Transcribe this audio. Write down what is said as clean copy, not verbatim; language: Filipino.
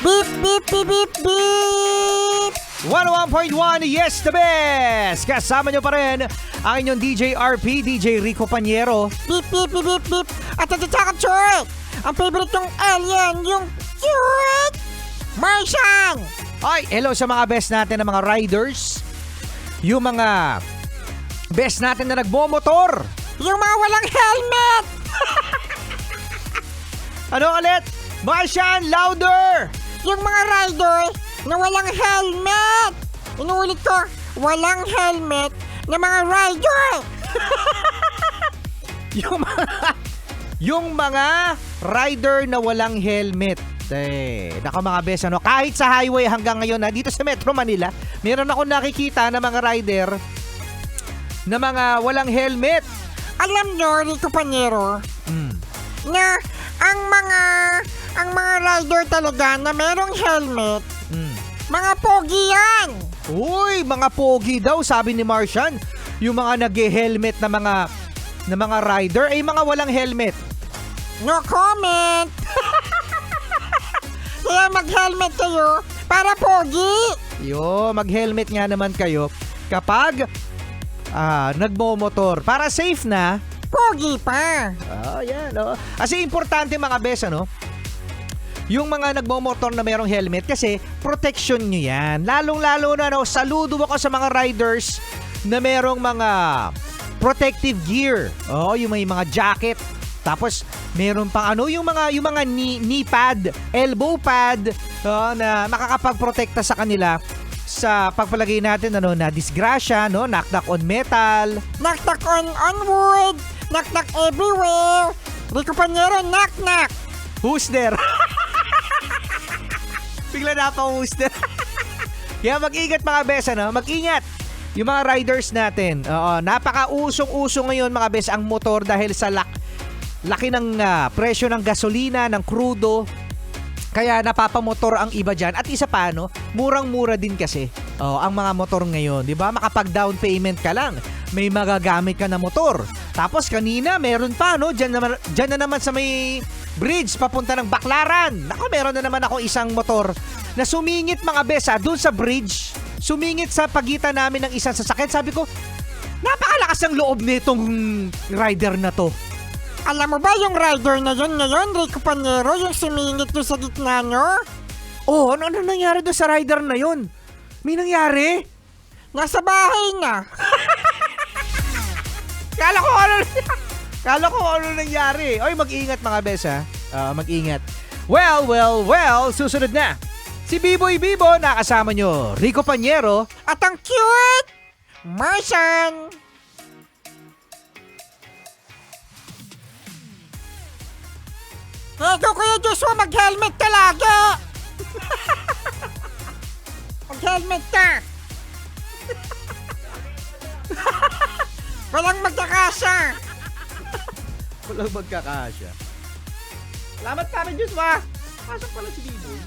Beep, beep, beep, beep, beep. 101.1, yes, the best! Kasama nyo pa rin ang inyong DJ RP, DJ Rico Paniero. Beep, beep, beep, beep, beep. At tsaka cute. Ang favorite kong alien, yung cute Martian. Ay, hello sa mga best natin na mga riders. Yung mga best natin na nagbomotor. Yung mga walang helmet. Ano ulit? Martian, louder! Yung mga rider na walang helmet. Inuulit ko, walang helmet na mga rider. yung mga rider na walang helmet. Naka mga best, ano, kahit sa highway hanggang ngayon na dito sa Metro Manila, meron ako nakikita na mga rider na mga walang helmet. Alam nyo, Rico Paniero, na ang mga rider talaga na merong helmet, mga pogi yan. Uy, mga pogi daw, sabi ni Martian. Yung mga nag-helmet na mga rider ay mga walang helmet. No comment. Kaya mag-helmet kayo para pogi. Mag-helmet nga naman kayo kapag nagmo-motor. Para safe na. Pogi pa. Yan. Kasi importante mga bes, ano? Yung mga nagmo-motor na merong helmet kasi protection nyo yan. Lalong-lalo na, saludo ako sa mga riders na merong mga protective gear. Yung may mga jacket. Tapos meron pang yung mga knee pad, elbow pad na makakapagprotekta sa kanila sa pagpalagay natin na disgrasya, knock on metal, knock on wood, knock everywhere. Rico Paniero, knock. Who's there? Bigla na pa who's there. Kaya mag-ingat mga bes, mag-ingat. Yung mga riders natin, napaka-usong-uso ngayon mga bes ang motor dahil sa laki ng presyo ng gasolina, ng crudo. Kaya napapamotor ang iba dyan. At isa pa, murang-mura din kasi ang mga motor ngayon. Diba? Makapag-down payment ka lang. May magagamit ka na motor. Tapos kanina, meron pa, dyan na naman sa may bridge, papunta ng Baclaran. Nako, meron na naman ako isang motor na sumingit mga besa, dun sa bridge. Sumingit sa pagitan namin ng isang sasakyan. Sabi ko, napakalakas ng loob nitong rider na to. Alam mo ba yung rider na yun ngayon, Rico Paniero, yung sumingit doon sa gitna nyo? Ano nangyari doon sa rider na yun? May nangyari? Nasa bahay na. Kala ko ano nangyari. Oy, mag-ingat mga bes, ha? Mag-ingat. Well, susunod na. Si Biboy Bibo, nakasama nyo. Rico Paniero. At ang cute Martian. Ego, Kuya Joshua, mag-helmet ka lagi. Mag-helmet ka. Walang magkakasya. Walang magkakasya. Salamat pa rin, Joshua. Pasok pala si Biboy.